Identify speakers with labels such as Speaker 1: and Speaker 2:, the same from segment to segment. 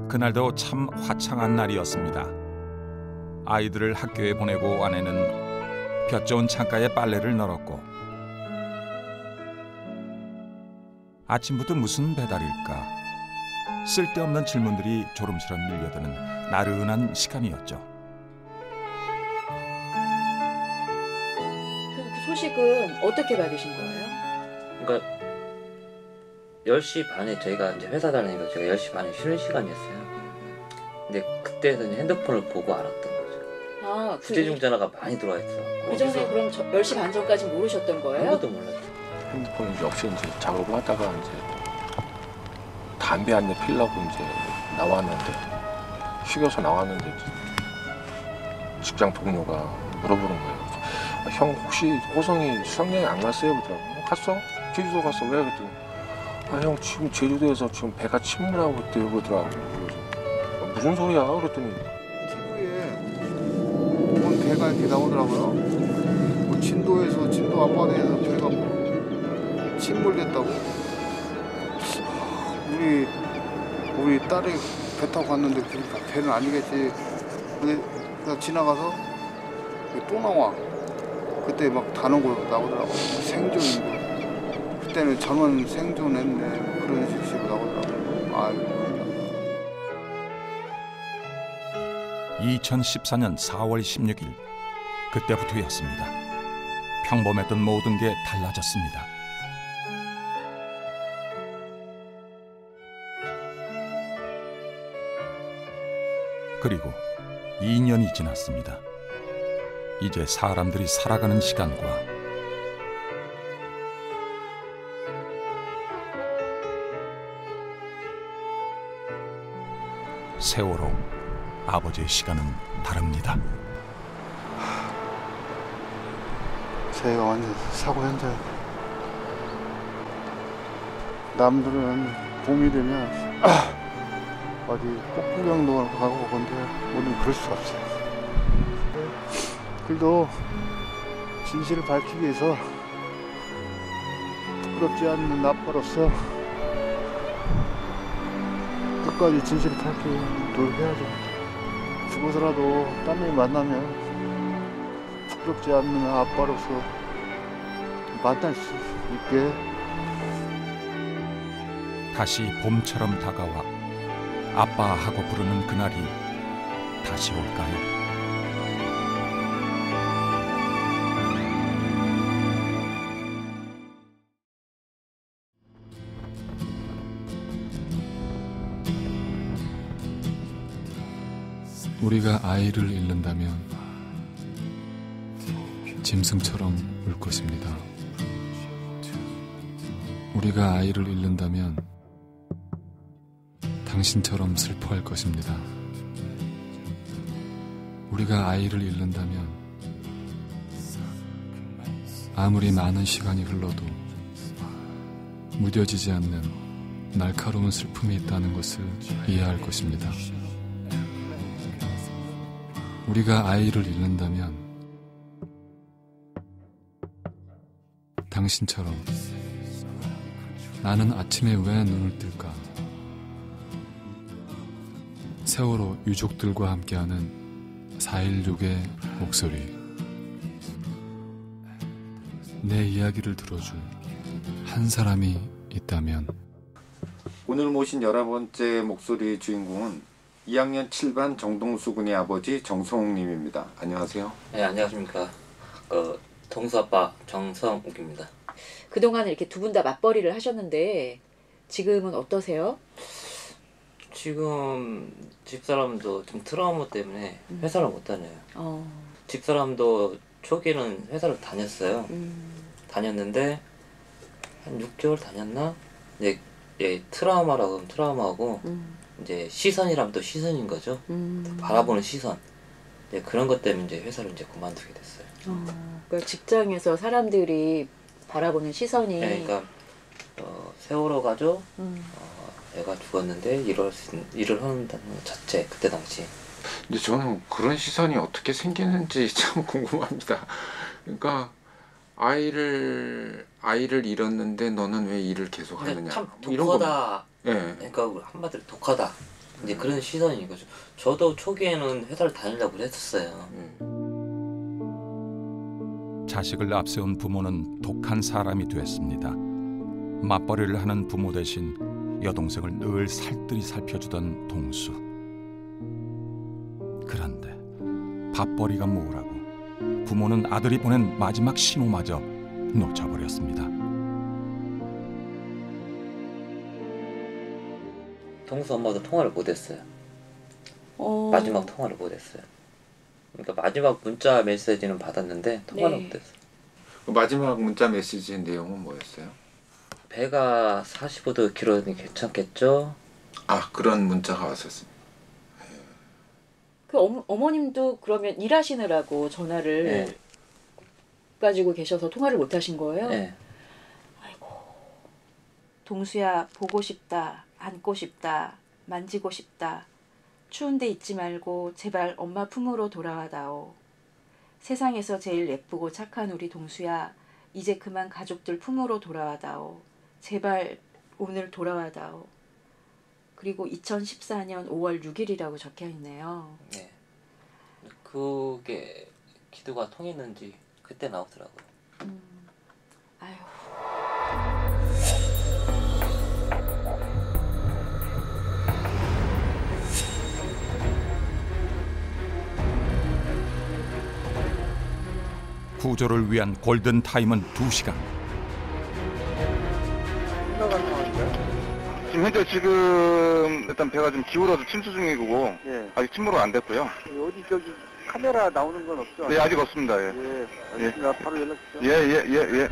Speaker 1: 그날도 참 화창한 날이었습니다. 아이들을 학교에 보내고 아내는 볕 좋은 창가에 빨래를 널었고 아침부터 무슨 배달일까? 쓸데없는 질문들이 졸음처럼 밀려드는 나른한 시간이었죠.
Speaker 2: 그 소식은 어떻게 받으신 거예요?
Speaker 3: 그러니까 10시 반에 저희가 이제 회사 다니니까 제가 10시 반에 쉬는 시간이었어요. 근데 그때는 핸드폰을 보고 알았던 거죠.
Speaker 2: 아,
Speaker 3: 부재중 전화가 많이 들어와 있어.
Speaker 2: 그 전에 그럼 10시 반 전까지 모르셨던 거예요?
Speaker 3: 아무것도 몰랐죠.
Speaker 4: 핸드폰 역시 이제 작업을 하다가 이제 담배 한 대 피려고 이제 나왔는데 휴게소 나왔는데 직장 동료가 물어보는 거예요. 아, 형 혹시 호성이 수학여행 안 갔어요? 그러더라고. 갔어? 제주도 갔어. 왜? 그랬더니 아, 형 지금 제주도에서 지금 배가 침몰하고 있대요. 그러더라고. 그래서 무슨 소리야? 그랬더니
Speaker 5: TV에 뭔 배가 이렇게 나오더라고요. 뭐 진도에서 진도 앞바다에서 배가 뭐 침몰됐다고. 우리 딸이 배 타고 갔는데 그러니까 배는 아니겠지. 근데 그냥 지나가서 또 나와. 그때 막 단어고 나오더라고. 생존인 거. 그때는 전원 생존했네. 뭐 그런 식으로 나오더라고. 아이고.
Speaker 1: 2014년 4월 16일 그때부터였습니다. 평범했던 모든 게 달라졌습니다. 그리고 2년이 지났습니다. 이제 사람들이 살아가는 시간과 세월호 아버지의 시간은 다릅니다.
Speaker 5: 저희가 완전 사고 현장. 남들은 봄이 되면 어디 꽃구경도 가고 건데 우리는 그럴 수 없어요. 그래도 진실을 밝히기 위해서 부끄럽지 않는 아빠로서 끝까지 진실을 밝히기 노력해야죠. 죽어서라도 딴 일 만나면 부끄럽지 않는 아빠로서 만날 수 있게.
Speaker 1: 다시 봄처럼 다가와 아빠하고 부르는 그날이 다시 올까요?
Speaker 6: 우리가 아이를 잃는다면 짐승처럼 울 것입니다. 우리가 아이를 잃는다면 당신처럼 슬퍼할 것입니다. 우리가 아이를 잃는다면 아무리 많은 시간이 흘러도 무뎌지지 않는 날카로운 슬픔이 있다는 것을 이해할 것입니다. 우리가 아이를 잃는다면 당신처럼 나는 아침에 왜 눈을 뜰까? 세월호 유족들과 함께하는 4.16의 목소리. 내 이야기를 들어줄 한 사람이 있다면.
Speaker 7: 오늘 모신 11번째 목소리 주인공은 2학년 7반 정동수 군의 아버지 정성욱님입니다. 안녕하세요.
Speaker 3: 네, 안녕하십니까. 동수 아빠 정성욱입니다.
Speaker 2: 그동안 이렇게 두 분 다 맞벌이를 하셨는데 지금은 어떠세요?
Speaker 3: 지금 집사람도 좀 트라우마 때문에 회사를 못 다녀요. 집사람도 초기에는 회사를 다녔어요. 다녔는데 한 6개월 다녔나? 이제 트라우마라고 하면 트라우마고 이제 시선이라면 또 시선인 거죠. 바라보는 시선. 네, 그런 것 때문에 이제 회사를 이제 그만두게 됐어요.
Speaker 2: 그러니까 직장에서 사람들이 바라보는 시선이.
Speaker 3: 네, 그러니까 세월호 가죠. 애가 죽었는데 일을 한다는 것 자체 그때 당시.
Speaker 7: 근데 저는 그런 시선이 어떻게 생기는지 참 궁금합니다. 그러니까 아이를 잃었는데 너는 왜 일을 계속 하느냐.
Speaker 3: 참 독하다.
Speaker 7: 네.
Speaker 3: 그러니까 한마디로 독하다. 이제 그런 시선인 거죠. 저도 초기에는 회사를 다니려고 했었어요.
Speaker 1: 자식을 앞세운 부모는 독한 사람이 됐습니다. 맞벌이를 하는 부모 대신 여동생을 늘 살뜰히 살펴주던 동수. 그런데 밥벌이가 뭐라고 부모는 아들이 보낸 마지막 신호마저 놓쳐버렸습니다.
Speaker 3: 동수 엄마도 통화를 못했어요. 마지막 통화를 못했어요. 그러니까 마지막 문자 메시지는 받았는데 통화를 못했어요.
Speaker 7: 그 마지막 문자 메시지의 내용은 뭐였어요?
Speaker 3: 배가 45도 길어도 괜찮겠죠?
Speaker 7: 아, 그런 문자가 왔었어요.
Speaker 2: 그 어머님도 그러면 일하시느라고 전화를
Speaker 3: 네.
Speaker 2: 가지고 계셔서 통화를 못 하신 거예요?
Speaker 3: 네.
Speaker 2: 아이고. 동수야, 보고 싶다. 안고 싶다. 만지고 싶다. 추운데 있지 말고 제발 엄마 품으로 돌아와다오. 세상에서 제일 예쁘고 착한 우리 동수야, 이제 그만 가족들 품으로 돌아와다오. 제발 오늘 돌아와다오. 그리고 2014년 5월 6일이라고 적혀있네요.
Speaker 3: 네. 그게 기도가 통했는지 그때 나오더라고요.
Speaker 2: 아유.
Speaker 1: 구조를 위한 골든 타임은 2시간.
Speaker 8: 지금 현재 일단 배가 좀 기울어서 침수 중이고 아직 침몰은 안 됐고요.
Speaker 5: 어디 저기 카메라 나오는 건 없죠?
Speaker 8: 네, 아직 없습니다. 예.
Speaker 5: 예, 알겠습니다. 바로 연락 주세요.
Speaker 8: 예.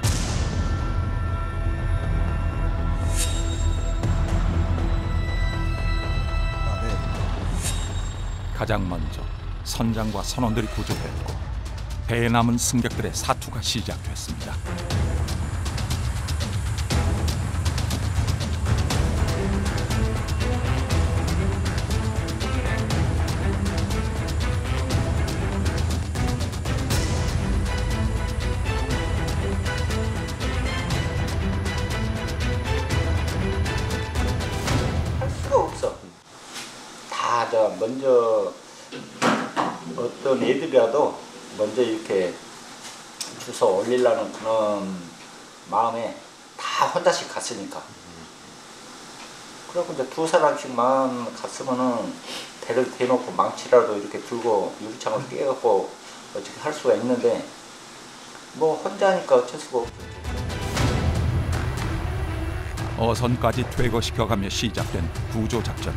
Speaker 1: 가장 먼저 선장과 선원들이 구조했고 배에 남은 승객들의 사투가 시작됐습니다.
Speaker 9: 할 수가 없어. 다 먼저 어떤 애들이라도 먼저 이렇게 주워 올리려는 그런 마음에 다 혼자씩 갔으니까. 그래갖고 이제 2사람씩만 갔으면은 배를 대놓고 망치라도 이렇게 들고 유리창을 깨갖고 어떻게 할 수가 있는데 뭐 혼자니까 어쩔 수가 없죠.
Speaker 1: 어선까지 퇴거시켜가며 시작된 구조작전.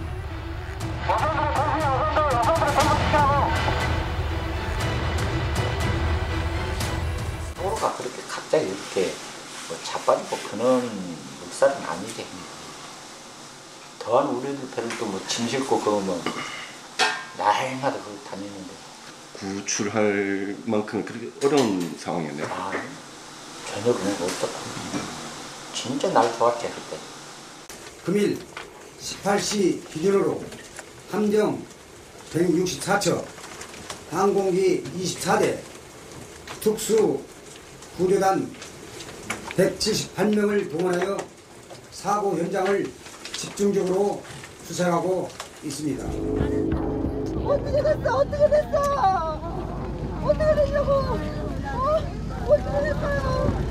Speaker 9: 서로가 그렇게 갑자기 이렇게 뭐 자빠지고 그런 역사는 아니게. 더한 우리들 배를 또 뭐 짐 싣고 그러면 날마다 거기 다니는데.
Speaker 10: 구출할 만큼 그렇게 어려운 상황이었네요.
Speaker 9: 아, 전혀 그런 거 없었다. 진짜 날 좋았지 그때.
Speaker 11: 금일 18시 기준으로 함정 164척, 항공기 24대, 특수 구조단 178명을 동원하여 사고 현장을 집중적으로 수색하고 있습니다.
Speaker 12: 어떻게 됐어? 어떻게 됐어? 어떻게 됐냐고? 어떻게 됐어요?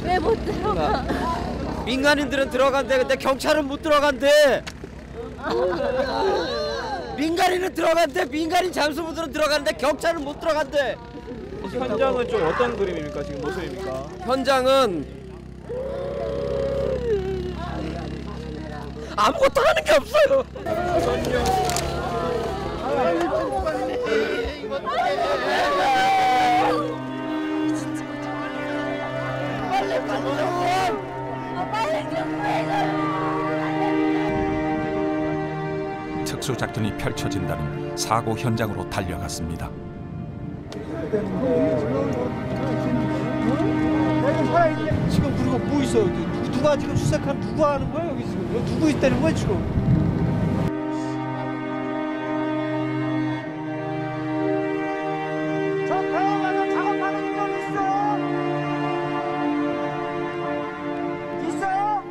Speaker 12: 왜 못 들어가?
Speaker 13: 민간인들은 들어간대. 근데 경찰은 못 들어간대. 민간인은 들어간대. 민간인 잠수부들은 들어가는데 경찰은 못 들어간대.
Speaker 14: 현장은 좀 어떤 그림입니까? 지금 모습입니까?
Speaker 13: 현장은 아무것도 하는 게 없어요.
Speaker 1: 특수작전이 펼쳐진다는 사고 현장으로 달려갔습니다.
Speaker 14: 지금 우리가 뭐 있어요? 누가 지금 수색하는 누가 하는 거야 여기 지금? 여기 누구 있다는 거야 지금? 저 배에 가서 작업하는 인간 있어? 있어요?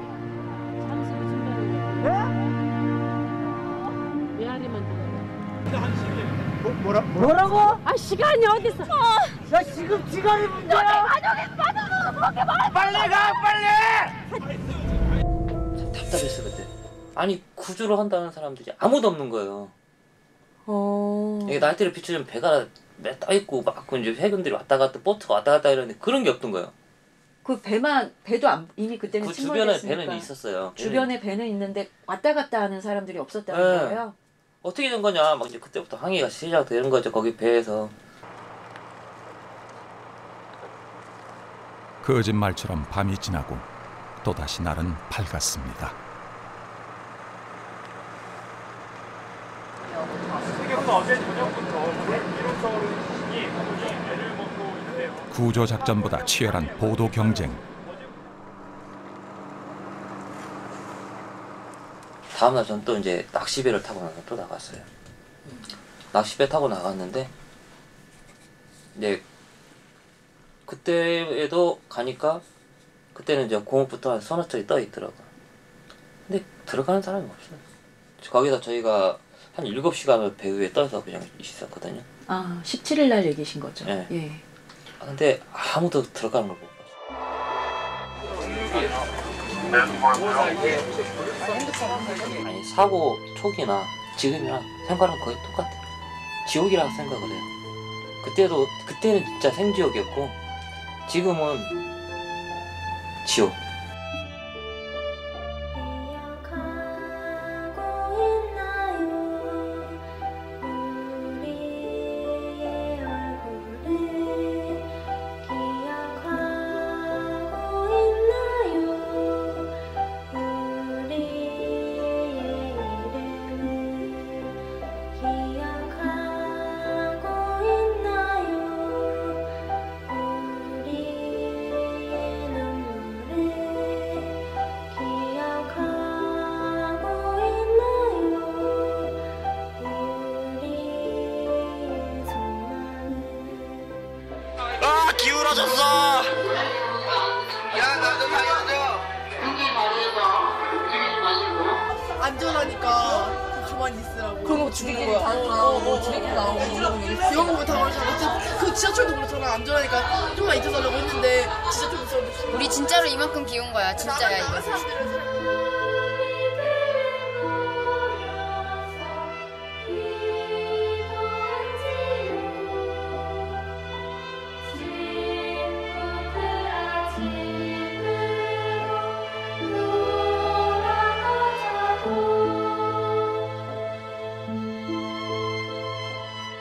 Speaker 14: 예?
Speaker 12: 뭐라고? 아 시간이 어딨어? 야 지금 시간이 문제야. 가족이 빠져서 그렇게 말. 빨리 가 빨리.
Speaker 3: 답답했어 그때. 아니 구조를 한다는 사람들이 아무도 없는 거예요. 이게 날짜를 비추면 배가 떠 있고 막 이제 해군들이 왔다 갔다 보트가 왔다 갔다 이러는데 그런 게 없던 거예요.
Speaker 2: 그 배도 이미 그때는
Speaker 3: 그 주변에 배는 있었어요.
Speaker 2: 주변에 배는 있는데 왔다 갔다 하는 사람들이 없었다는 거예요.
Speaker 3: 어떻게 된 거냐 막 이제 그때부터 항의가 시작되는 거죠. 거기 배에서.
Speaker 1: 거짓말처럼 밤이 지나고 또다시 날은 밝았습니다.
Speaker 15: 어제 저녁부터 이론서울이 애를 먹고 있는데요.
Speaker 1: 구조 작전보다 치열한 보도 경쟁.
Speaker 3: 다음날 전 또 이제 낚시배를 타고 나서 또 나갔어요. 낚시배 타고 나갔는데 이제 그때에도 가니까 그때는 이제 공업부터 한 서너 척이 떠 있더라고. 근데 들어가는 사람이 없어요. 거기서 저희가 한 7시간을 배 위에 떠서 그냥 있었거든요.
Speaker 2: 아, 17일 날 얘기신 거죠?
Speaker 3: 네.
Speaker 2: 예.
Speaker 3: 근데 아무도 들어가는 걸 못 봤어요. 아니 사고 초기나 지금이랑 생각은 거의 똑같아요. 지옥이라고 생각을 해요. 그때는 진짜 생지옥이었고 지금은 지옥.
Speaker 13: 기울어졌어. 야, 나도 살려줘.
Speaker 16: 안전하니까 가만히 있으라고.
Speaker 12: 그런 거 죽이는 거야. 죽이는 나오고.
Speaker 16: 이런 거다 그렇잖아. 그 지하철도 그렇잖아. 안전하니까 좀만 있어 달라고 했는데 지하철도 있어.
Speaker 17: 우리 진짜로 이만큼 기운 거야. 진짜야 이거.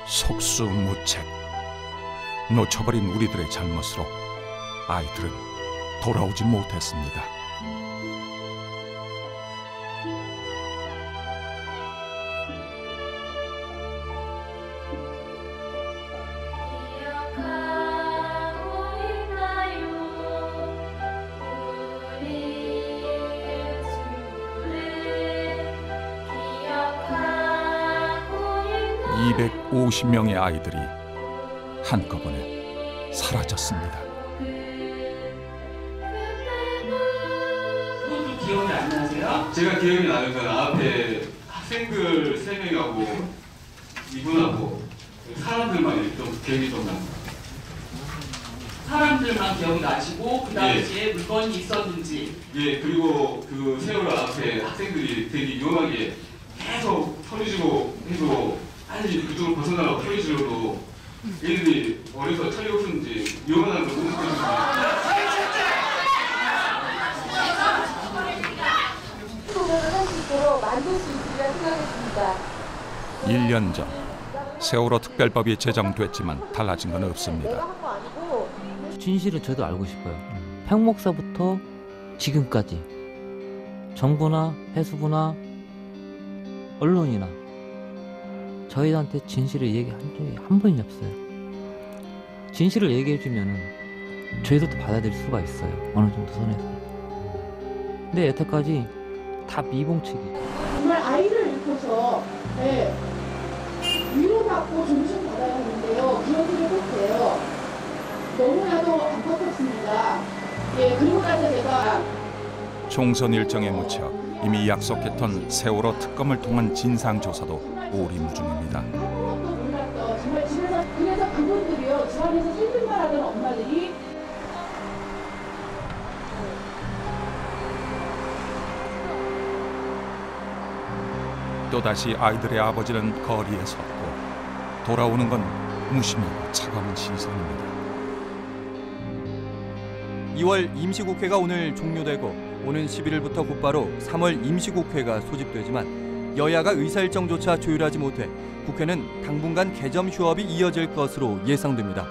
Speaker 1: 속수무책. 놓쳐버린 우리들의 잘못으로 아이들은 돌아오지 못했습니다. 이 250명의 아이들이 한꺼번에 사라졌습니다.
Speaker 18: 기억이 안 나세요? 제가 기억이 나는 건 앞에 학생들 3명하고 이분하고 사람들만 좀 기억이 좀 납니다.
Speaker 19: 사람들만 기억이 나시고 그 당시에 물건이 있었는지.
Speaker 18: 예, 그리고 그 세월호 앞에 학생들이 되게 위험하게 계속 소리 지르고 해도 아니 그쪽으로 벗어나라고 소리 지르고 얘들이 어려서 철이 없었는지 위험하다는 걸 못 느껴지거든요.
Speaker 1: 1년 전 세월호 특별법이 제정됐지만 달라진 건 없습니다.
Speaker 20: 진실은 저도 알고 싶어요. 팽목사부터 지금까지 정부나 해수부나 언론이나 저희한테 진실을 얘기한 적이 한 번이 없어요. 진실을 얘기해주면은 저희도 받아들일 수가 있어요. 어느 정도 선에서. 근데 여태까지 다 미봉책이.
Speaker 21: 정말 아이를 잃고서 위로받고 존중받아야 하는데요. 기억을 못해요. 너무나도 안타깝습니다. 그리고 나서 제가
Speaker 1: 총선 일정에 묻혀 이미 약속했던 세월호 특검을 통한 진상조사도 오리무중입니다.
Speaker 21: 정말 지난 집안에서 살림만 하던 엄마들이
Speaker 1: 또다시 아이들의 아버지는 거리에 섰고 돌아오는 건 무심하고 차가운 시선입니다.
Speaker 4: 2월 임시국회가 오늘 종료되고 오는 11일부터 곧바로 3월 임시국회가 소집되지만 여야가 의사일정조차 조율하지 못해 국회는 당분간 개점 휴업이 이어질 것으로 예상됩니다.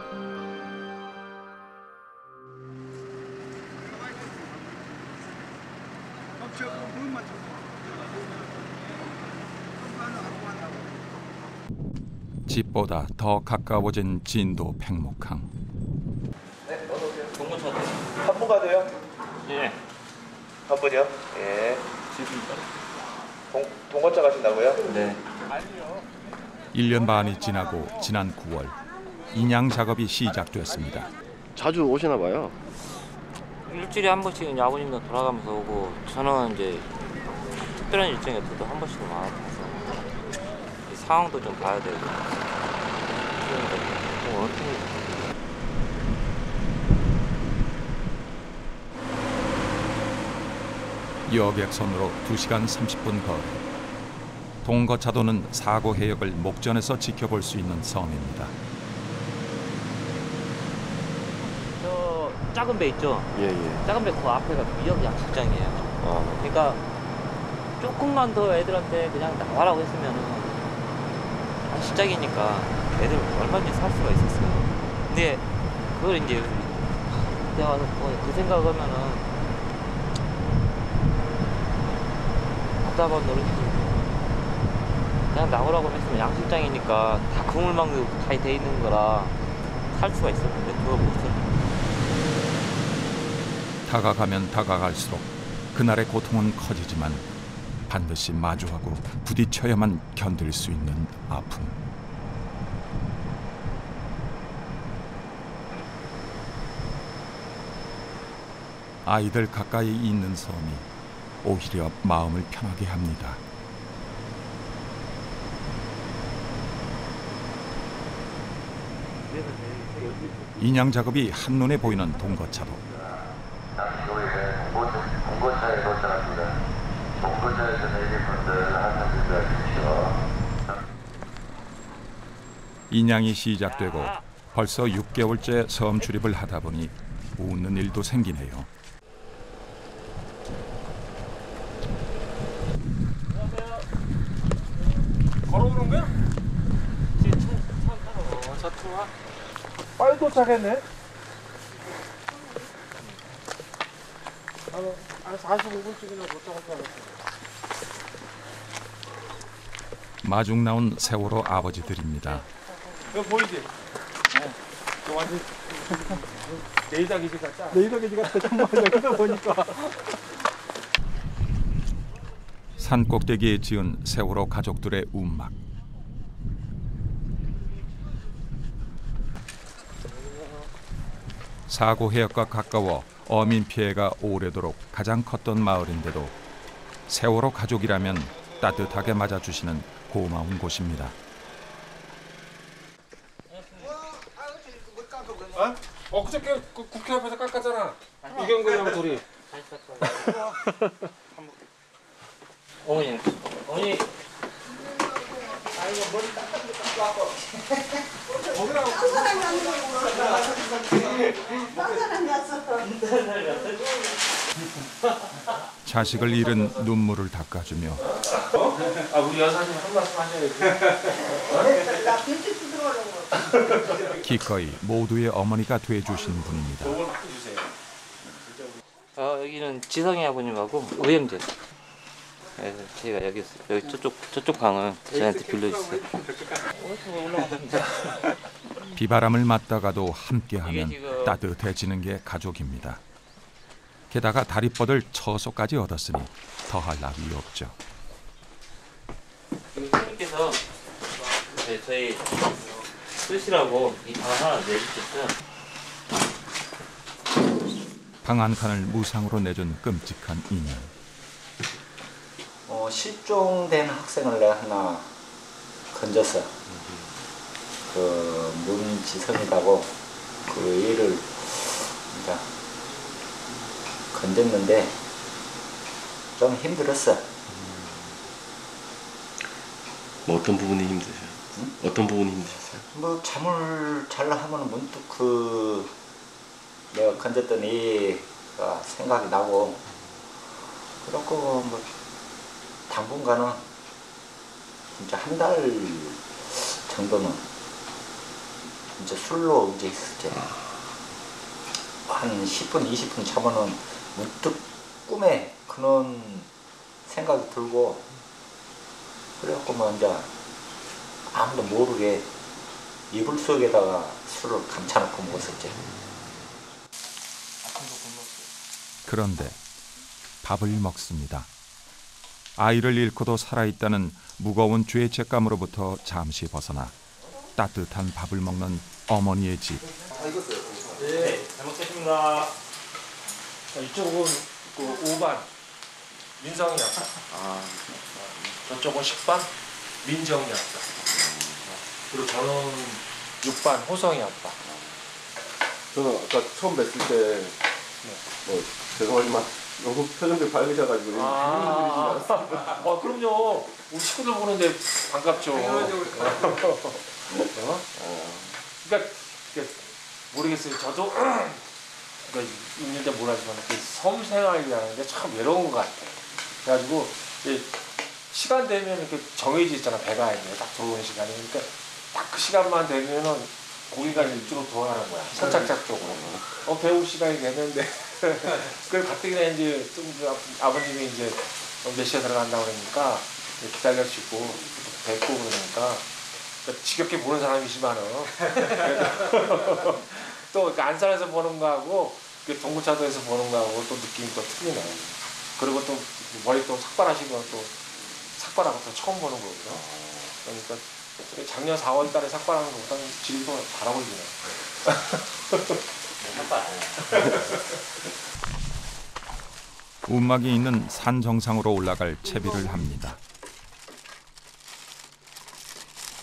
Speaker 1: 집보다 더 가까워진 진도 팽목항.
Speaker 8: 한 분 가세요?
Speaker 3: 예.
Speaker 8: 한 분이요? 예. 동거차 가신다고요?
Speaker 3: 네.
Speaker 1: 1년 반이 지나고 지난 9월 인양 작업이 시작됐습니다.
Speaker 10: 자주 오시나 봐요.
Speaker 3: 일주일에 한 번씩은 아버님도 돌아가면서 오고 저는 이제 특별한 일정이 없어도 한 번씩은 와서 이 상황도 좀 봐야 되고 좀 어렵습니다.
Speaker 1: 여객선으로 2시간 30분 거리. 동거차도는 사고 해역을 목전에서 지켜볼 수 있는 섬입니다.
Speaker 3: 저 작은 배 있죠?
Speaker 10: 예.
Speaker 3: 작은 배 그 앞에가 미역 양식장이에요. 그러니까 조금만 더 애들한테 그냥 나와라고 했으면은 양식장이니까 애들 얼마든지 살 수가 있었어요. 근데 그걸 이제 그때 와서 그 생각하면은 답답한 노릇이지. 그냥 나오라고 했으면 양식장이니까 다 그물망도 다 돼 있는 거라 살 수가 있었는데 그걸 못 써.
Speaker 1: 다가가면 다가갈수록 그날의 고통은 커지지만 반드시 마주하고 부딪혀야만 견딜 수 있는 아픔. 아이들 가까이 있는 섬이 오히려 마음을 편하게 합니다. 인양 작업이 한눈에 보이는 동거차도.
Speaker 22: 동거차에 도착합니다. 동거차에서 내릴 분들 항상 준비하십시오.
Speaker 1: 인양이 시작되고 벌써 6개월째 섬 출입을 하다 보니 웃는 일도 생기네요.
Speaker 15: 걸어오는 거야? 차 타고 빨리 도착했네. 한 45분쯤이나 도착할 것 같아.
Speaker 1: 마중 나온 세월호 아버지들입니다.
Speaker 15: 여기 보이지? 저 완전 레이더 기지 같다. 레이더 기지 같아. 정말 여기서 보니까.
Speaker 1: 산 꼭대기에 지은 세월호 가족들의 움막. 사고 해역과 가까워 어민 피해가 오래도록 가장 컸던 마을인데도 세월호 가족이라면 따뜻하게 맞아주시는 고마운 곳입니다.
Speaker 15: 그저께 국회 앞에서 깎았잖아. 이경근이랑 둘이.
Speaker 3: 어머니.
Speaker 15: 아이고 머리 깎고 왔고.
Speaker 1: 자식을 잃은 눈물을 닦아주며
Speaker 15: 우리 여사님 한 말씀 하셔야지.
Speaker 1: 기꺼이 모두의 어머니가 돼주신 분입니다.
Speaker 3: 여기는 지성이 아버님하고 오영재. 제가 여기 저쪽 방을 저한테 빌려주세요.
Speaker 1: 비바람을 맞다가도 함께하면 따뜻해지는 게 가족입니다. 게다가 다리 뻗을 처소까지 얻었으니 더할 나위 없죠.
Speaker 3: 선생님께서 저희 쓰시라고 이 방 하나 내주셨어요.
Speaker 1: 방 한 칸을 무상으로 내준 끔찍한 인연.
Speaker 9: 실종된 학생을 내가 하나 건졌어. 그 문지성이라고 그 일을 이제 건졌는데 좀 힘들었어.
Speaker 10: 뭐 어떤 부분이 힘드세요? 응? 어떤 부분이 힘드셨어요?
Speaker 9: 뭐 잠을 잘라 하면 문득 그 내가 건졌던 애가 생각이 나고, 그렇고 뭐 당분간은 진짜 한 달 정도는 이제 술로 이제 있었지. 한 10분, 20분 자면은 문득 꿈에 그런 생각이 들고, 그래갖고 뭐 이제 아무도 모르게 이불 속에다가 술을 감춰놓고 먹었었지.
Speaker 1: 그런데 밥을 먹습니다. 아이를 잃고도 살아있다는 무거운 죄책감으로부터 잠시 벗어나 따뜻한 밥을 먹는 어머니의 집.
Speaker 15: 네, 잘 먹겠습니다. 이쪽은 그 5반 민성이 아빠. 저쪽은 10반 민정이 아빠. 그리고 저는 6반 호성이 아빠.
Speaker 10: 저는 아까 처음 뵀을 때 뭐 죄송하지만 너무 표정들이 밝으셔가지고 그림을 그리지 않았습니다.
Speaker 15: 그럼요. 우리 식구들 보는데 반갑죠. 그러니까 모르겠어요. 저도 그러니까 있는데 모르지만 섬 생활이라는 게 참 외로운 것 같아요. 그래가지고 시간 되면 이렇게 정해져 있잖아. 배가 있네. 딱 들어오는 시간이. 그러니까 딱 그 시간만 되면은 고기가 이쪽으로 돌아가는 거야. 선착장 쪽으로. 배울 시간이 됐는데 그걸 가뜩이나 이제 아버님이 이제 몇 시에 들어간다고 그러니까 기다려주고 뵙고 그러니까 지겹게 보는 사람이지만은 또 안산에서 보는 거하고 동구차도에서 보는 거하고 또 느낌이 또 틀리네. 그리고 또 머리 또 삭발하시고 또 삭발하고 또 처음 보는 거거든요. 그러니까 작년 4월 달에 삭발하는 것보다는 질이 더 잘 어울리네.
Speaker 1: 움막이 있는 산 정상으로 올라갈 채비를 합니다.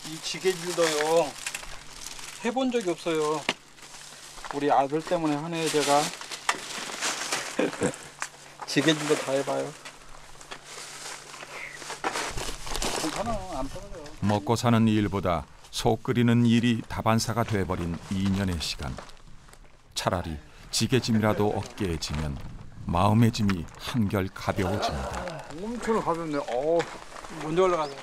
Speaker 14: 이 지게질도요 해본 적이 없어요. 우리 아들 때문에 하네. 제가 지게질도 다 해봐요. 괜찮아, 안 떨어져.
Speaker 1: 먹고 사는 일보다 속 끓이는 일이 다반사가 돼버린 2년의 시간. 차라리 지게짐이라도 어깨에 지면 마음의 짐이 한결 가벼워집니다.
Speaker 5: 엄청 가볍네.
Speaker 14: 먼저 올라가서.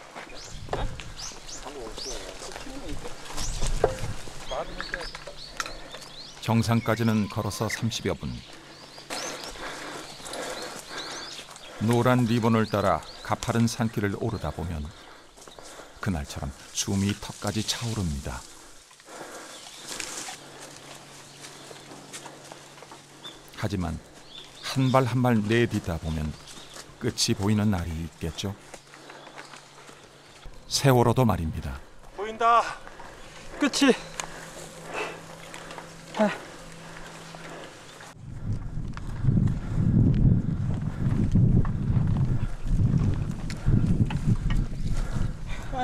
Speaker 1: 정상까지는 걸어서 30여 분. 노란 리본을 따라 가파른 산길을 오르다 보면 그날처럼 숨이 턱까지 차오릅니다. 하지만 한 발 한 발 내딛다 보면 끝이 보이는 날이 있겠죠. 세월호도 말입니다.
Speaker 14: 보인다. 끝이.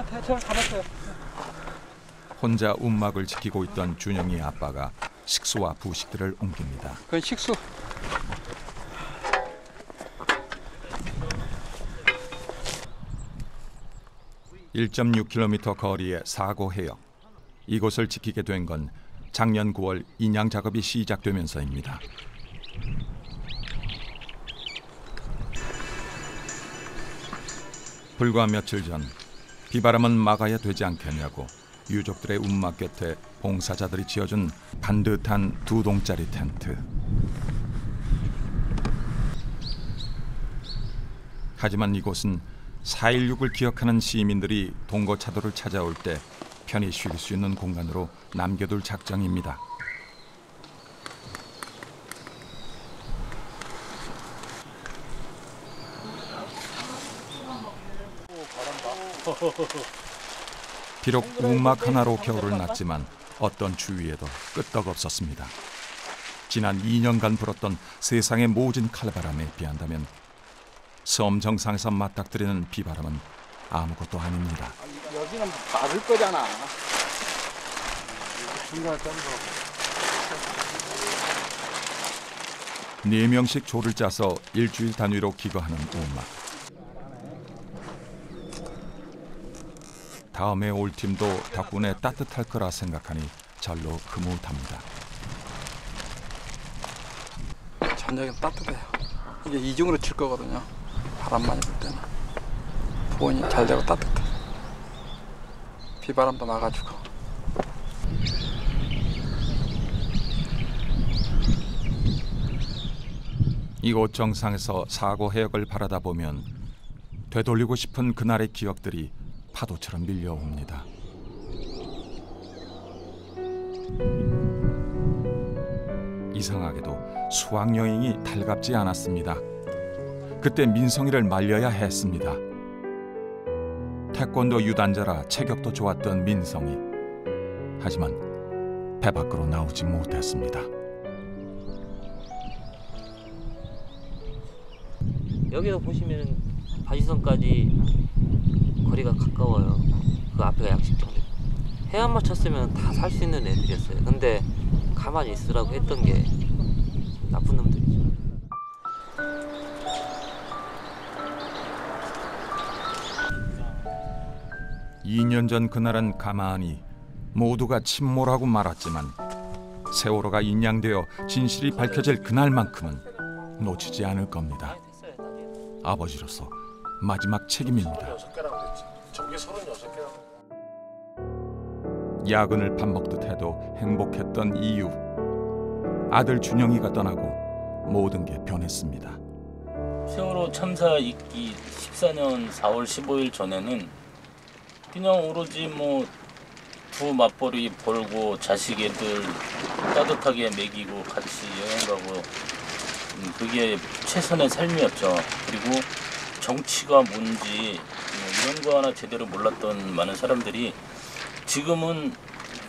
Speaker 14: 대충 가봤어요.
Speaker 1: 혼자 움막을 지키고 있던 준영이 아빠가 식수와 부식들을 옮깁니다.
Speaker 14: 그건 식수.
Speaker 1: (1.6km) 거리의 사고 해역. 이곳을 지키게 된 건 작년 9월 인양 작업이 시작되면서입니다. 불과 며칠 전 비바람은 막아야 되지 않겠냐고 유족들의 움막 곁에 봉사자들이 지어준 반듯한 2동짜리 텐트. 하지만 이곳은 4.16을 기억하는 시민들이 동거차도를 찾아올 때 편히 쉴 수 있는 공간으로 남겨둘 작정입니다. 비록 움막 하나로 겨울을 났지만 어떤 추위에도 끄떡없었습니다. 지난 2년간 불었던 세상의 모진 칼바람에 비한다면 섬 정상에서 맞닥뜨리는 비바람은 아무것도 아닙니다.
Speaker 14: 여기는 마를 거잖아. 중간 점도
Speaker 1: 네 명씩 조를 짜서 일주일 단위로 기거하는 엄마. 다음에 올 팀도 덕분에 따뜻할 거라 생각하니 절로 흐뭇합니다.
Speaker 6: 저녁엔 따뜻해요. 이게 이중으로 칠 거거든요. 바람 많이 불 때는. 보온이 잘 되고 따뜻해. 비바람도 나가지고.
Speaker 1: 이곳 정상에서 사고 해역을 바라다 보면 되돌리고 싶은 그날의 기억들이 파도처럼 밀려옵니다. 이상하게도 수학여행이 달갑지 않았습니다. 그때 민성이를 말려야 했습니다. 태권도 유단자라 체격도 좋았던 민성이. 하지만 배 밖으로 나오지 못했습니다.
Speaker 3: 여기서 보시면 바지선까지 거리가 가까워요. 그 앞에가 양식장. 해안만 쳤으면 다 살 수 있는 애들이었어요. 근데 가만히 있으라고 했던 게 나쁜 놈들이죠.
Speaker 1: (2년) 전 그날은 가만히 모두가 침몰하고 말았지만 세월호가 인양되어 진실이 밝혀질 그날만큼은 놓치지 않을 겁니다. 아버지로서 마지막 책임입니다.
Speaker 10: 저게 36개라고.
Speaker 1: 야근을 밥 먹듯 해도 행복했던 이유. 아들 준영이가 떠나고 모든 게 변했습니다.
Speaker 7: 세월호 참사 있기 14년 4월 15일 전에는 그냥 오로지 두 맞벌이 벌고 자식 애들 따뜻하게 먹이고 같이 여행 가고 그게 최선의 삶이었죠. 그리고 정치가 뭔지 이런 거 하나 제대로 몰랐던 많은 사람들이 지금은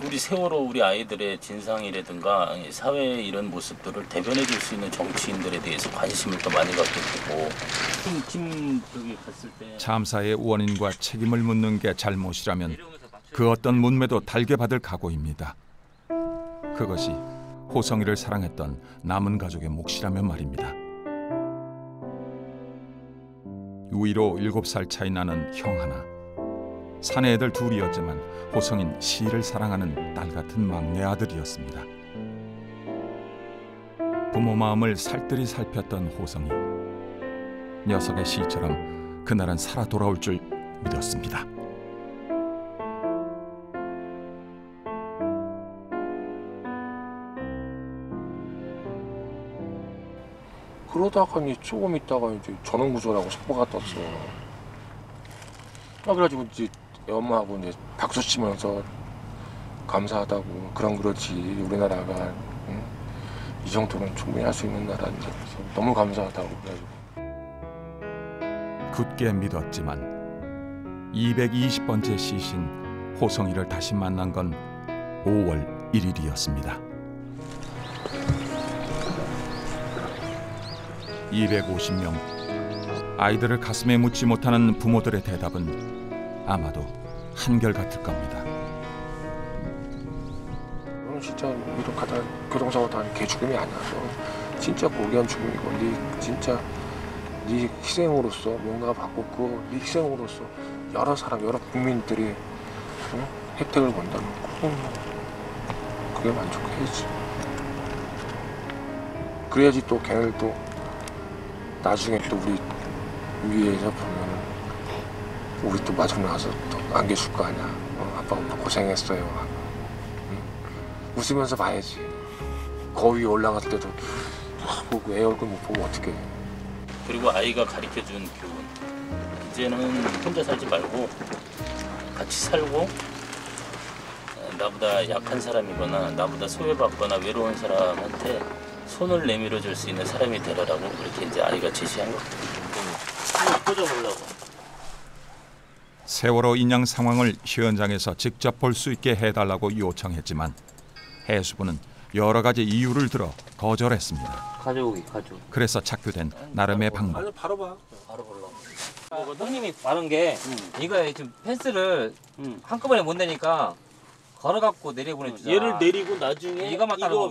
Speaker 7: 우리 세월호 우리 아이들의 진상이라든가 사회의 이런 모습들을 대변해 줄 수 있는 정치인들에 대해서 관심을 더 많이 갖게 되고 저기 갔을 때
Speaker 1: 참사의 원인과 책임을 묻는 게 잘못이라면 그 어떤 문매도 달게 받을 각오입니다. 그것이 호성이를 사랑했던 남은 가족의 몫이라면 말입니다. 위로 7살 차이 나는 형 하나. 사내 애들 둘이었지만 호성인 시를 사랑하는 딸 같은 막내 아들이었습니다. 부모 마음을 살뜰히 살폈던 호성이. 녀석의 시처럼 그날은 살아 돌아올 줄 믿었습니다.
Speaker 15: 그러다가 조금 있다가 이제 전원구조라고 속보가 떴어. 그래가지고 이제 엄마하고 이제 박수 치면서 감사하다고 그렇지 우리나라가 이 정도는 충분히 할 수 있는 나라인데 너무 감사하다고 그래가지고.
Speaker 1: 굳게 믿었지만 220번째 시신 호성이를 다시 만난 건 5월 1일이었습니다. 250명. 아이들을 가슴에 묻지 못하는 부모들의 대답은 아마도 한결같을 겁니다.
Speaker 15: 진짜 이렇게 하다 교통사고 당한 개 죽음이 아니야. 진짜 고귀한 죽음이고 진짜 네 희생으로서 뭔가 바꿨고 네 희생으로서 여러 사람 여러 국민들이 혜택을 본다는 거. 그게 만족해야지. 그래야지 또 걔네들도 나중에 또 우리 위에서 보면 우리 또 마중 나가서 또 안겨줄 거 아니야. 아빠 엄마 고생했어요. 웃으면서 봐야지. 거위 올라갔을 때도 보고 애 얼굴 못 보면 어떡해.
Speaker 7: 그리고 아이가 가르쳐준 교훈. 이제는 혼자 살지 말고 같이 살고 나보다 약한 사람이거나 나보다 소외받거나 외로운 사람한테 손을 내밀어 줄 수 있는 사람이 되라라고 그렇게 이제 아이가 제시한 거. 꽂아보려고.
Speaker 1: 세월호 인양 상황을 현장에서 직접 볼 수 있게 해달라고 요청했지만 해수부는 여러 가지 이유를 들어 거절했습니다.
Speaker 3: 가족.
Speaker 1: 그래서 착교된 나름의 방법.
Speaker 10: 아니 바로 봐.
Speaker 3: 바로 보려고. 형님이 바른 게 이거에 지금 펜스를 한꺼번에 못 내니까 걸어갖고 내려보내주잖아.
Speaker 7: 얘를 내리고 나중에 이거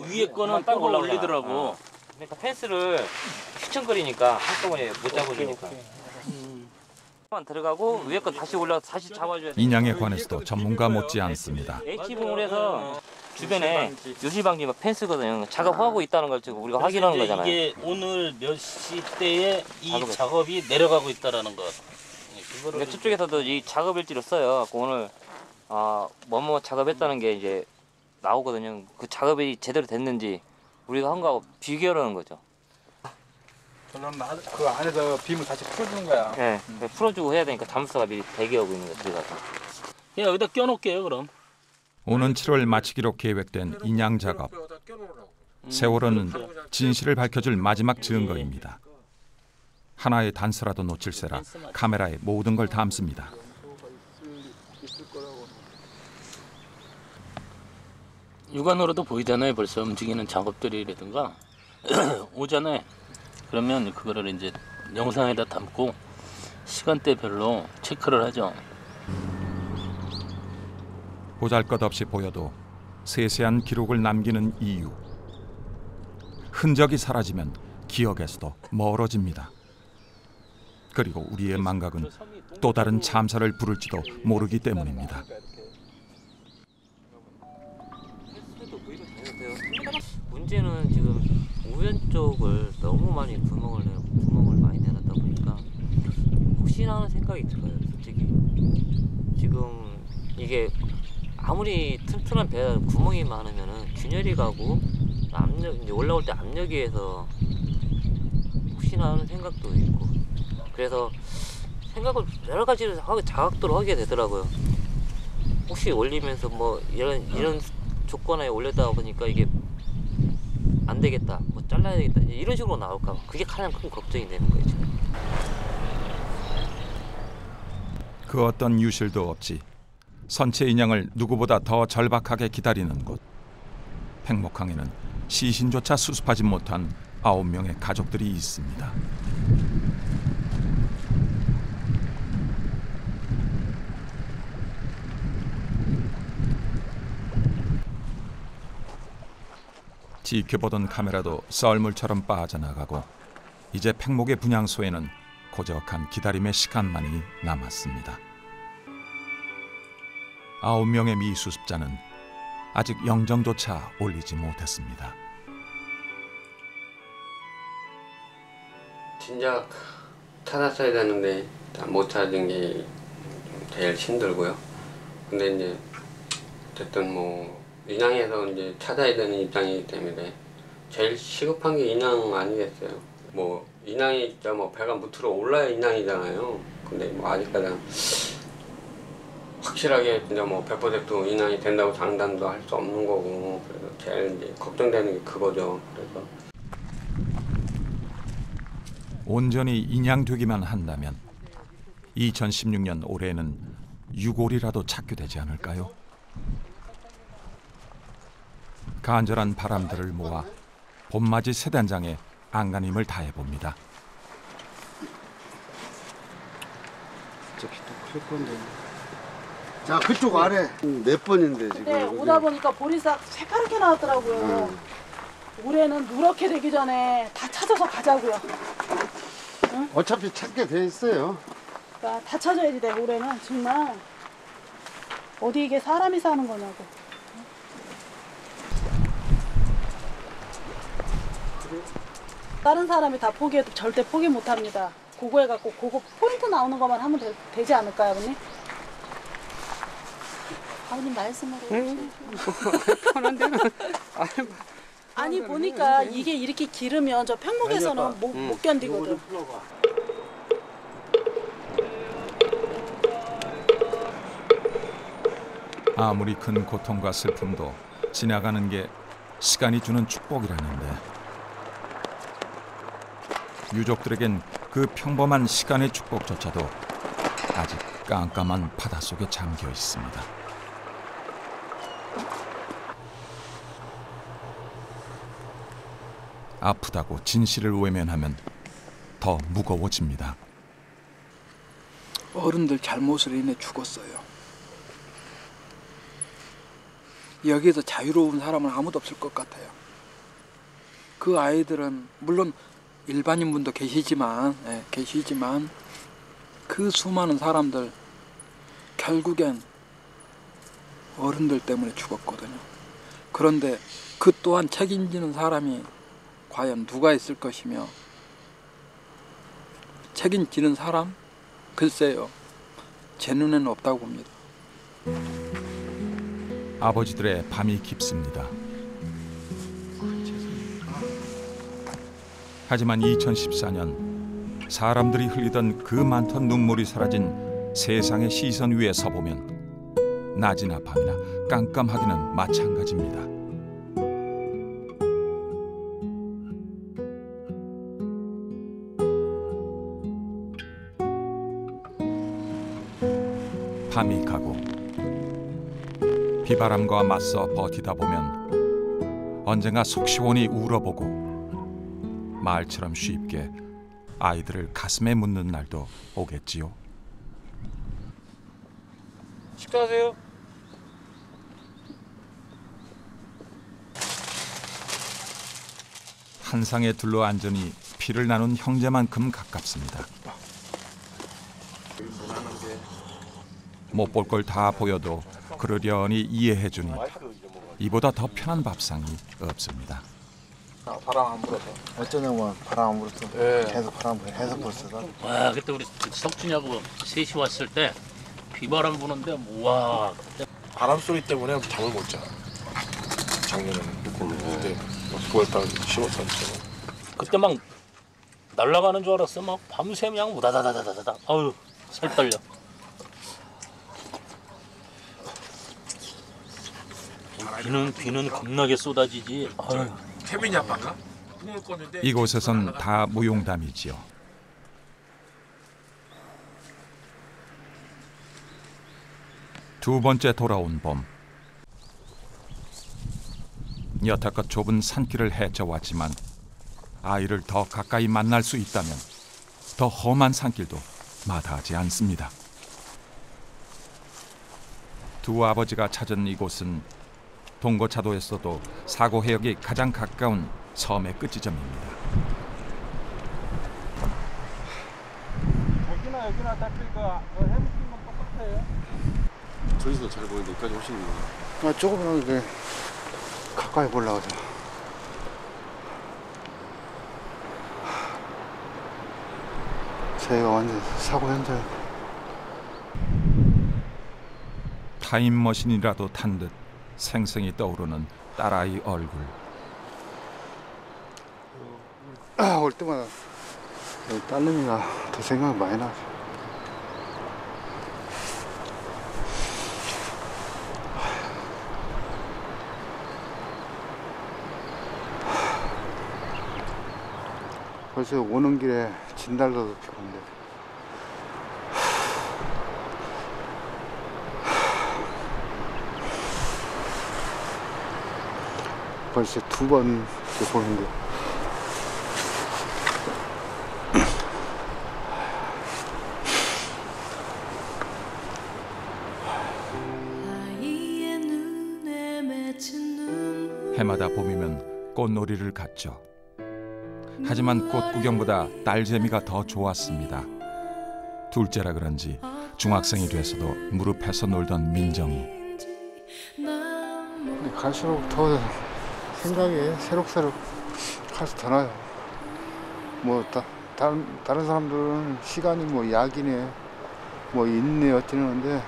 Speaker 7: 위에 거는 따로 올리더라고.
Speaker 3: 그러니까 펜스를 휘청거리니까 한꺼번에 못 잡아주니까. 들어가고 위에 거 다시 올라서 다시 잡아줘야 돼.
Speaker 1: 인양에 관해서도 전문가 못지 않습니다.
Speaker 3: H봉을 해서 주변에 유실방지 펜스거든요. 작업하고 있다는 걸 지금 우리가 확인하는 거잖아요.
Speaker 7: 이게 오늘 몇 시대에 이 작업이 내려가고 있다라는 것.
Speaker 3: 그러니까 저쪽에서도 이 작업 일지를 써요. 오늘 뭐뭐 작업했다는 게 이제 나오거든요. 그 작업이 제대로 됐는지 우리가 한 거하고 비교하는 거죠.
Speaker 6: 그럼 그 안에서 빔을 다시 풀어주는 거야.
Speaker 3: 네, 풀어주고 해야 되니까 잠수가 미리 대기하고 있는 거야. 들어가서.
Speaker 7: 그냥 여기다 껴놓을게요 그럼.
Speaker 1: 오는 7월 마치기로 계획된 인양 작업. 세월호는 진실을 밝혀줄 마지막 증거입니다. 하나의 단서라도 놓칠세라 카메라에 모든 걸 담습니다.
Speaker 7: 육안으로도 보이잖아요. 벌써 움직이는 작업들이라든가 오잖아요. 그러면 그거를 이제 영상에다 담고 시간대별로 체크를 하죠.
Speaker 1: 보잘것없이 보여도 세세한 기록을 남기는 이유. 흔적이 사라지면 기억에서도 멀어집니다. 그리고 우리의 망각은 또 다른 참사를 부를지도 모르기 때문입니다.
Speaker 3: 문제는 지금 우연 쪽을 너무 많이 구멍을 많이 내놨다 보니까 혹시나 하는 생각이 들어요. 솔직히 지금 이게 아무리 튼튼한 배가 구멍이 많으면은 균열이 가고 압력 이제 올라올 때 압력에 의해서 혹시나 하는 생각도 있고 그래서 생각을 여러 가지를 자각도로 하게 되더라고요. 혹시 올리면서 뭐 이런 조건에 올렸다 보니까 이게 안 되겠다, 뭐 잘라야 되겠다 이런 식으로 나올까 봐 그게 가장 큰 걱정이 되는 거예요. 지금.
Speaker 1: 그 어떤 유실도 없이 선체 인양을 누구보다 더 절박하게 기다리는 곳. 팽목항에는 시신조차 수습하지 못한 9명의 가족들이 있습니다. 지켜보던 카메라도 썰물처럼 빠져나가고 이제 팽목의 분향소에는 고적한 기다림의 시간만이 남았습니다. 9명의 미수습자는 아직 영정조차 올리지 못했습니다.
Speaker 2: 진작 찾았어야 되는데 못 찾은 게 제일 힘들고요. 근데 이제 어쨌든 뭐 인양에서 이제 찾아야 되는 입장이기 때문에 제일 시급한 게 인양 아니겠어요. 뭐 인양이 진짜 뭐 배가 무트로 올라야 인양이잖아요. 근데 뭐 아직까지 확실하게 진짜 뭐 100% 인양이 된다고 장담도 할 수 없는 거고 그래서 제일 이제 걱정되는 게 그거죠. 그래서
Speaker 1: 온전히 인양되기만 한다면 2016년 올해는 6월이라도 착규되지 않을까요? 간절한 바람들을 모아 봄맞이 세단장에 안간힘을 다해봅니다.
Speaker 5: 저기 또 클 건데. 자, 그쪽 아래 몇 번인데 지금.
Speaker 16: 네, 오다 보니까 보리싹 새파랗게 나왔더라고요. 올해는 누렇게 되기 전에 다 찾아서 가자고요. 응?
Speaker 5: 어차피 찾게 돼 있어요.
Speaker 16: 그러니까 다 찾아야지 돼. 올해는 정말 어디 이게 사람이 사는 거냐고. 다른 사람이 다 포기해도 절대 포기 못 합니다. 그거 해갖고 그거 포인트 나오는 것만 하면 되지 않을까요, 아버님? 아버님 말씀을 해주세요. 아니 보니까 이게 이렇게 기르면 저 팽목에서는 못 견디거든.
Speaker 1: 아무리 큰 고통과 슬픔도 지나가는 게 시간이 주는 축복이라는데 유족들에겐 그 평범한 시간의 축복조차도 아직 깜깜한 바닷속에 잠겨 있습니다. 아프다고 진실을 외면하면 더 무거워집니다.
Speaker 6: 어른들 잘못으로 인해 죽었어요. 여기에서 자유로운 사람은 아무도 없을 것 같아요. 그 아이들은 물론 일반인분도 계시지만 그 수많은 사람들 결국엔 어른들 때문에 죽었거든요. 그런데 그 또한 책임지는 사람이 과연 누가 있을 것이며 책임지는 사람? 글쎄요. 제 눈에는 없다고 봅니다.
Speaker 1: 아버지들의 밤이 깊습니다. 하지만 2014년 사람들이 흘리던 그 많던 눈물이 사라진 세상의 시선 위에 서보면 낮이나 밤이나 깜깜하기는 마찬가지입니다. 밤이 가고 비바람과 맞서 버티다 보면 언젠가 속 시원히 울어보고 말처럼 쉽게 아이들을 가슴에 묻는 날도 오겠지요.
Speaker 15: 식사하세요.
Speaker 1: 한 상에 둘러앉으니 피를 나눈 형제만큼 가깝습니다. 못 볼 걸 다 보여도 그러려니 이해해주니 이보다 더 편한 밥상이 없습니다.
Speaker 5: 바람 안 불어서 어쩌냐면 바람 안 불어서 계속 바람 계속 불어서.
Speaker 7: 와 그때 우리 석준이하고 셋이 왔을 때 비바람 부는데 와 그때
Speaker 10: 바람 소리 때문에 잠을 못 자. 작년에는 그때 9월달 10월달
Speaker 7: 그때 막 날아가는 줄 알았어. 막 밤새 그냥 우다다다다다다. 아유 살 떨려. 비는 겁나게 쏟아지지. 아유.
Speaker 10: 케빈이 아빠가?
Speaker 1: 이곳에선 다 무용담이지요. 두 번째 돌아온 봄. 여태껏 좁은 산길을 헤쳐왔지만 아이를 더 가까이 만날 수 있다면 더 험한 산길도 마다하지 않습니다. 두 아버지가 찾은 이곳은 동거차도에서도 사고 해역이 가장 가까운 섬의 끝지점입니다.
Speaker 14: 여기나 다 그러니까 해묵힌 건 똑같아요.
Speaker 10: 저기서 잘 보이는데 여기까지 오시는 거예요?
Speaker 5: 조금이라도 이제 가까이 보려고 하죠. 저희가 완전 사고 현장.
Speaker 1: 타임머신이라도 탄 듯 생생히 떠오르는 딸아이 얼굴.
Speaker 5: 올 때마다 딸내미가 더 생각이 많이 나죠. 벌써 오는 길에 진달래도 피고 있는데 벌써 두 번 보는데
Speaker 1: 해마다 봄이면 꽃놀이를 갔죠. 하지만 꽃 구경보다 딸 재미가 더 좋았습니다. 둘째라 그런지 중학생이 돼서도 무릎에서 놀던 민정이.
Speaker 5: 갈수록 더 생각이 새록새록 갈수록 더 나요. 뭐 다른 사람들은 시간이 뭐 약이네 뭐 있네 어쩌는데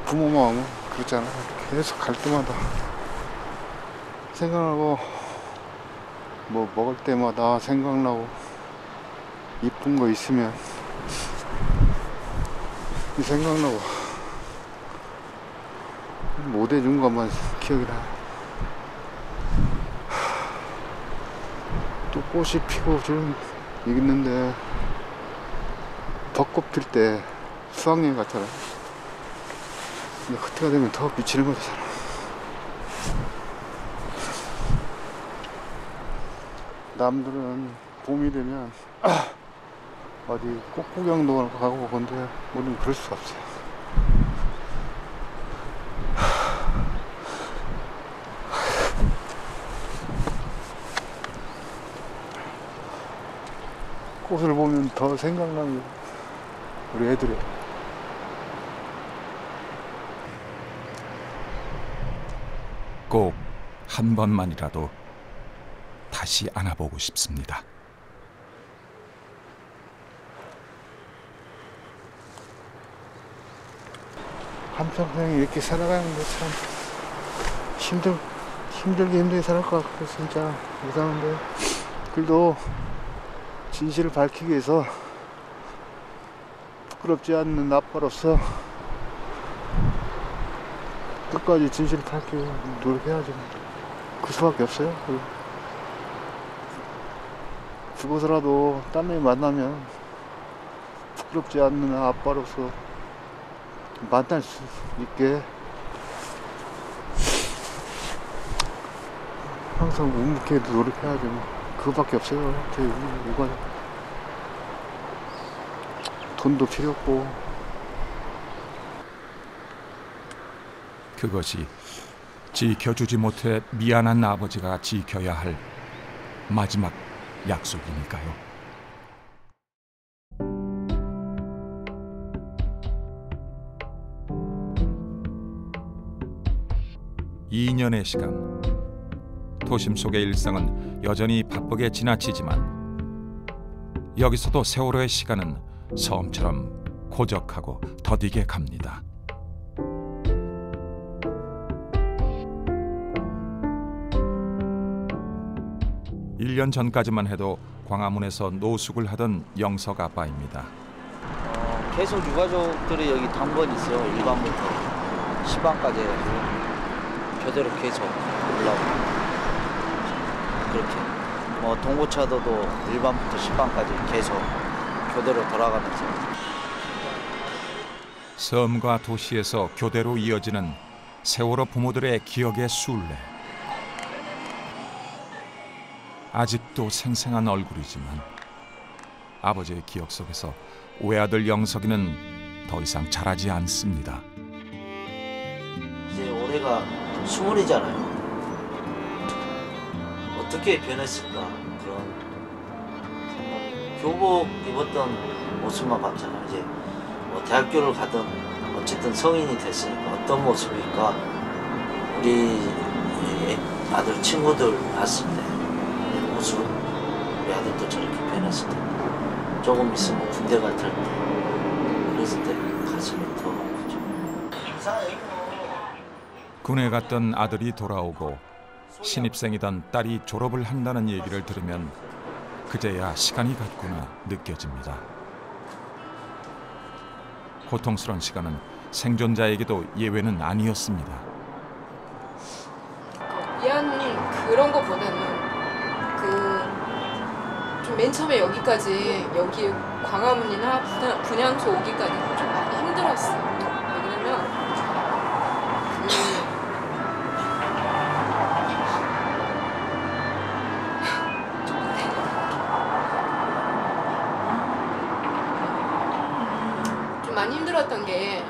Speaker 5: 부모 마음은 그렇잖아. 계속 갈 때마다 생각나고 뭐 먹을 때마다 생각나고 이쁜 거 있으면 생각나고 못 해준 것만 기억이 나. 또 꽃이 피고 지금 있는데 벚꽃 필 때 수학여행 같잖아. 근데 그때가 되면 더 미치는 거잖아. 남들은 봄이 되면 어디 꽃 구경도 가고 건데 우리는 그럴 수가 없어요. 꽃을 보면 더 생각나요. 우리 애들이.
Speaker 1: 꼭 한 번만이라도 다시 안아보고 싶습니다.
Speaker 5: 한평생 이렇게 살아가는 게 참 힘들게 살을 것 같고 진짜 이상한데, 그래도 진실을 밝히기 위해서 부끄럽지 않는 아빠로서 끝까지 진실을 밝히기 노력해야죠. 그 수밖에 없어요. 죽어서라도 딴 애 만나면 부끄럽지 않는 아빠로서 만날 수 있게 항상 묵묵히 노력해야죠. 그거밖에 없어요. 이건 돈도 필요 없고.
Speaker 1: 그것이 지켜주지 못해 미안한 아버지가 지켜야 할 마지막 약속이니까요. 2년의 시간, 도심 속의 일상은 여전히 바쁘게 지나치지만 여기서도 세월호의 시간은 섬처럼 고적하고 더디게 갑니다. 1년 전까지만 해도 광화문에서 노숙을 하던 영석 아빠입니다.
Speaker 11: 계속 유가족들이 여기 당번이 있어요. 1반부터 10반까지 해가지고 교대로 계속 올라오고, 그렇게 뭐 동고차도도 1반부터 10반까지 계속 교대로 돌아가면서.
Speaker 1: 섬과 도시에서 교대로 이어지는 세월호 부모들의 기억의 순례. 아직도 생생한 얼굴이지만 아버지의 기억 속에서 외아들 영석이는 더 이상 자라지 않습니다.
Speaker 11: 이제 올해가 20이잖아요. 어떻게 변했을까 그런 생각. 교복 입었던 모습만 봤잖아요. 이제 뭐 대학교를 가든 어쨌든 성인이 됐으니까 어떤 모습일까. 우리 아들 친구들 봤을 때 모습, 우리 아들도 저렇게 변했을 때, 조금 있으면 군대 갈 때, 그랬을 때 가슴이 더 아프죠.
Speaker 1: 군에 갔던 아들이 돌아오고 신입생이던 딸이 졸업을 한다는 얘기를 들으면 그제야 시간이 갔구나 느껴집니다. 고통스러운 시간은 생존자에게도 예외는 아니었습니다.
Speaker 13: 미안 그런 거보다는 좀 맨 처음에 여기 광화문이나 분향소 오기까지 좀 많이 힘들었어요. 왜냐면 좀 많이 힘들었던 게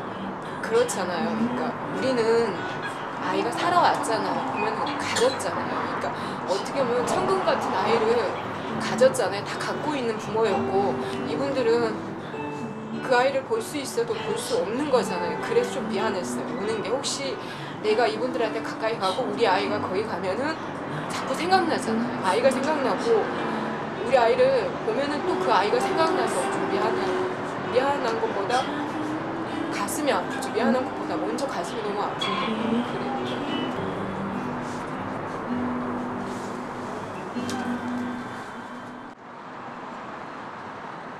Speaker 13: 그렇잖아요. 그러니까 우리는 아이가 살아왔잖아요. 보면 가졌잖아요. 그러니까 어떻게 보면 천금 같은 아이를 가졌잖아요. 다 갖고 있는 부모였고, 이분들은 그 아이를 볼 수 있어도 볼 수 없는 거잖아요. 그래서 좀 미안했어요. 오는 게 혹시 내가 이분들한테 가까이 가고 우리 아이가 거기 가면은 자꾸 생각나잖아요. 아이가 생각나고 우리 아이를 보면은 또 그 아이가 생각나서 좀 미안한 것보다 가슴이 아프죠. 미안한 것보다 먼저 가슴이 너무 아픈 거예요. 그래요.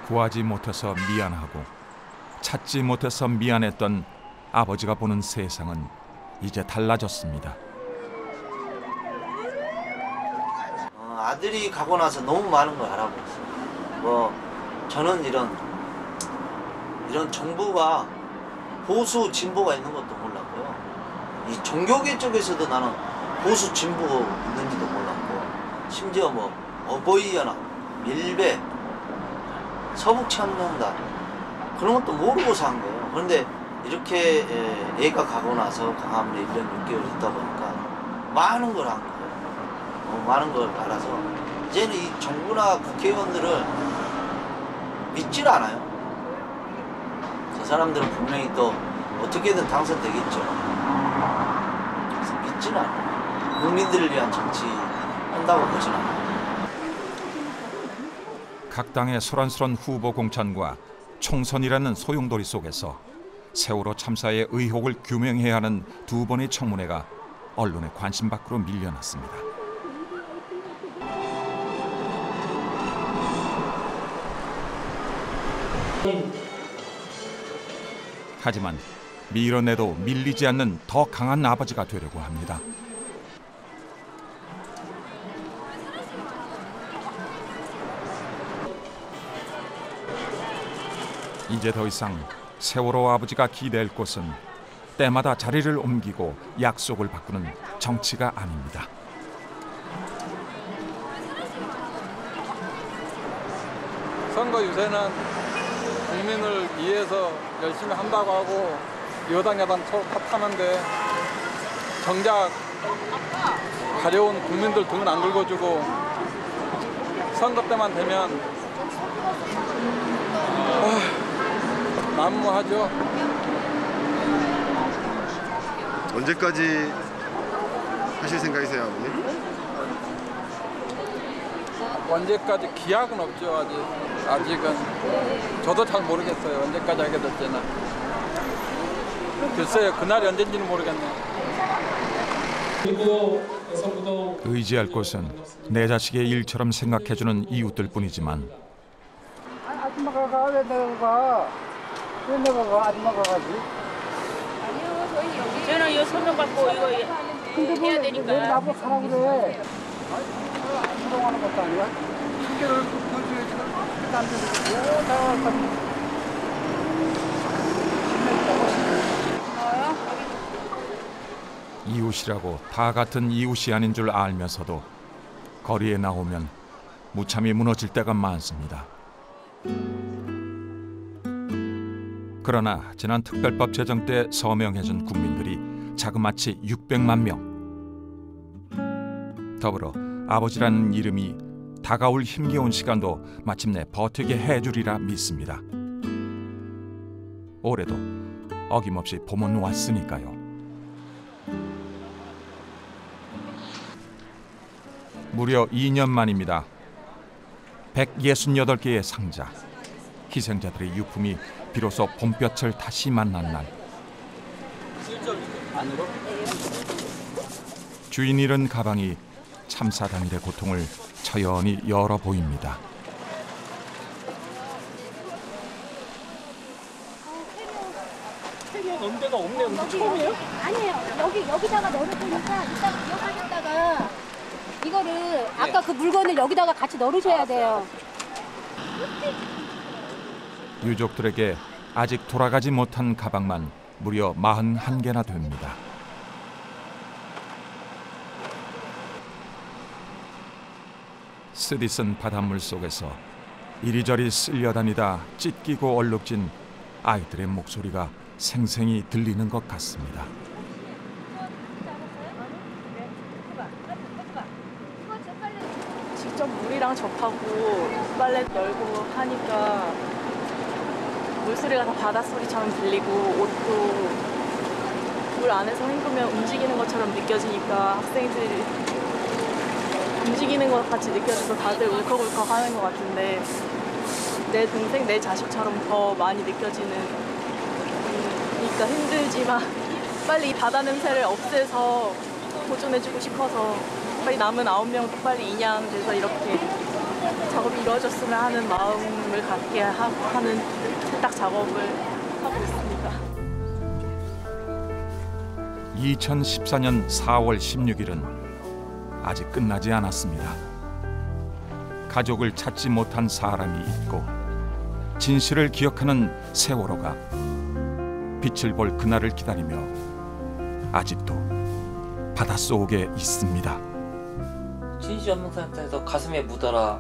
Speaker 1: 구하지 못해서 미안하고 찾지 못해서 미안했던 아버지가 보는 세상은 이제 달라졌습니다.
Speaker 11: 아들이 가고 나서 너무 많은 걸 알아보았어요. 뭐 저는 이런 정부가 보수 진보가 있는 것도 몰랐고요. 이 종교계 쪽에서도 나는 보수 진보가 있는지도 몰랐고, 심지어 뭐 어버이연합, 밀배, 서북참여연단 그런 것도 모르고 산 거예요. 그런데 이렇게 애가 가고 나서 광화문에 1년 6개월 있다 보니까 많은 걸 한 거예요. 많은 걸 알아서 이제는 이 정부나 국회의원들을 믿질 않아요. 저 사람들은 분명히 또 어떻게든 당선되겠죠. 그래서 믿질 않아요. 국민들을 위한 정치 한다고 보진 않아요.
Speaker 1: 각 당의 소란스런 후보 공천과 총선이라는 소용돌이 속에서 세월호 참사의 의혹을 규명해야 하는 두 번의 청문회가 언론의 관심 밖으로 밀려났습니다. 하지만 밀어내도 밀리지 않는 더 강한 아버지가 되려고 합니다. 이제 더 이상 세월호 아버지가 기댈 곳은 때마다 자리를 옮기고 약속을 바꾸는 정치가 아닙니다.
Speaker 6: 선거 유세는 국민을 위해서 열심히 한다고 하고 여당 야당 서로 탓하는데 정작 가려운 국민들 등은 안 긁어주고 선거 때만 되면 난무하죠.
Speaker 10: 언제까지 하실 생각이세요, 아버님?
Speaker 6: 언제까지 기약은 없죠. 아직은 저도 잘 모르겠어요. 언제까지 하게 될지는. 글쎄요, 그날이 언젠지는 모르겠네요.
Speaker 1: 의지할 곳은 내 자식의 일처럼 생각해주는 이웃들 뿐이지만
Speaker 14: 아줌마가 가, 왜 내가 가? 왜 내가 가? 아줌마가 가지?
Speaker 19: 아니요, 저희 여기. 저는 이거 설명 받고 이거 해야 되니까.
Speaker 14: 왜 나보고 가라 그래? 운동하는 것도 아니야? 핑계를 보여줘야지. 안 되는 거.
Speaker 1: 이웃이라고 다 같은 이웃이 아닌 줄 알면서도 거리에 나오면 무참히 무너질 때가 많습니다. 그러나 지난 특별법 제정 때 서명해준 국민들이 자그마치 600만 명. 더불어 아버지라는 이름이 다가올 힘겨운 시간도 마침내 버티게 해주리라 믿습니다. 올해도 어김없이 봄은 왔으니까요. 무려 2년 만입니다. 168개의 상자. 희생자들의 유품이 비로소 봄볕을 다시 만난 날. 주인 잃은 가방이 참사 당일의 고통을 처연히 열어 보입니다.
Speaker 12: 넣은 데가 없네요. 근데 처음이에요? 아니에요. 여기다가 넣을 테니까 이따가 기억하셨다가 이거를 아까 그 물건을 여기다가 같이 넣으셔야 돼요.
Speaker 1: 유족들에게 아직 돌아가지 못한 가방만 무려 41개나 됩니다. 쓰디쓴 바닷물 속에서 이리저리 쓸려다니다 찢기고 얼룩진 아이들의 목소리가 생생히 들리는 것 같습니다.
Speaker 17: 직접 물이랑 접하고 빨래 널고 하니까 물소리가 다 바닷소리처럼 들리고 옷도 물 안에서 헹구면 움직이는 것처럼 느껴지니까 학생들이 움직이는 것 같이 느껴져서 다들 울컥울컥 하는 것 같은데 내 동생, 내 자식처럼 더 많이 느껴지는 그러니까 힘들지만 빨리 이 바다 냄새를 없애서 보존해주고 싶어서 빨리 남은 9명도 빨리 인양돼서 이렇게 작업이 이루어졌으면 하는 마음을 갖게 하는 세탁 작업을 하고 있습니다.
Speaker 1: 2014년 4월 16일은 아직 끝나지 않았습니다. 가족을 찾지 못한 사람이 있고 진실을 기억하는 세월호가 빛을 볼 그날을 기다리며 아직도 바닷속에 있습니다.
Speaker 3: 진실연명센터에서 가슴에 묻어라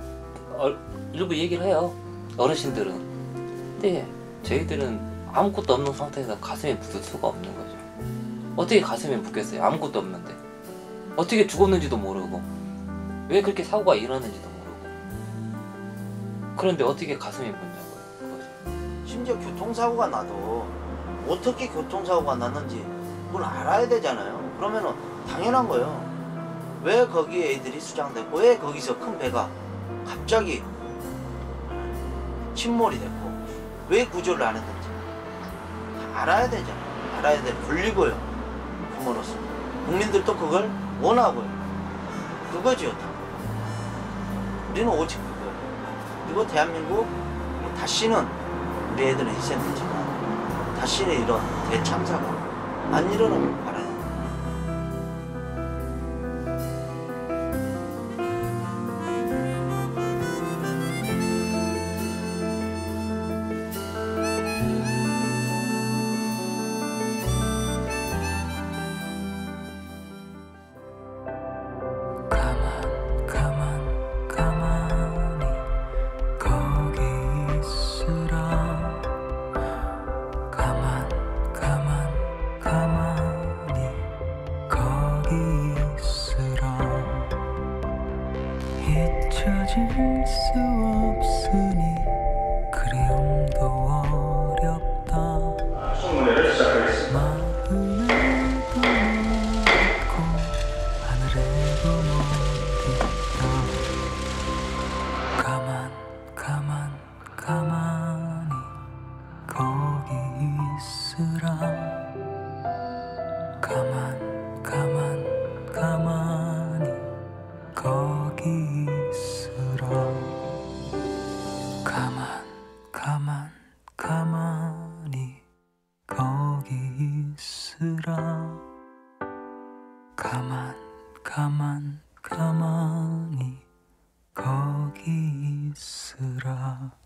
Speaker 3: 일부 얘기를 해요. 어르신들은. 근데 저희들은 아무것도 없는 상태에서 가슴에 묻을 수가 없는 거죠. 어떻게 가슴에 묻겠어요? 아무것도 없는데. 어떻게 죽었는지도 모르고 왜 그렇게 사고가 일어났는지도 모르고 그런데 어떻게 가슴에 묻냐고요.
Speaker 11: 심지어 교통사고가 나도 어떻게 교통사고가 났는지 그걸 알아야 되잖아요. 그러면은 당연한 거예요. 왜 거기에 애들이 수장됐고 왜 거기서 큰 배가 갑자기 침몰이 됐고 왜 구조를 안 했는지 다 알아야 되잖아요. 알아야 될 권리고요. 부모로서 국민들도 그걸 원하고요. 그거지요. 다. 우리는 오직 그거예요. 그리고 대한민국 다시는 우리 애들은 희생했지만 다시는 이런 대참사가 안 일어나길 바라요.
Speaker 18: 잊혀질 수 없으니 그리움도 어렵다.
Speaker 20: 청문회를 시작하겠습니다.
Speaker 18: 마음에도 멀었고 하늘에도 멀었다. 가만히 거기 있으라. 가만히 거기 있으라. 가만히 거기 있으라. 가만히 거기 있으라.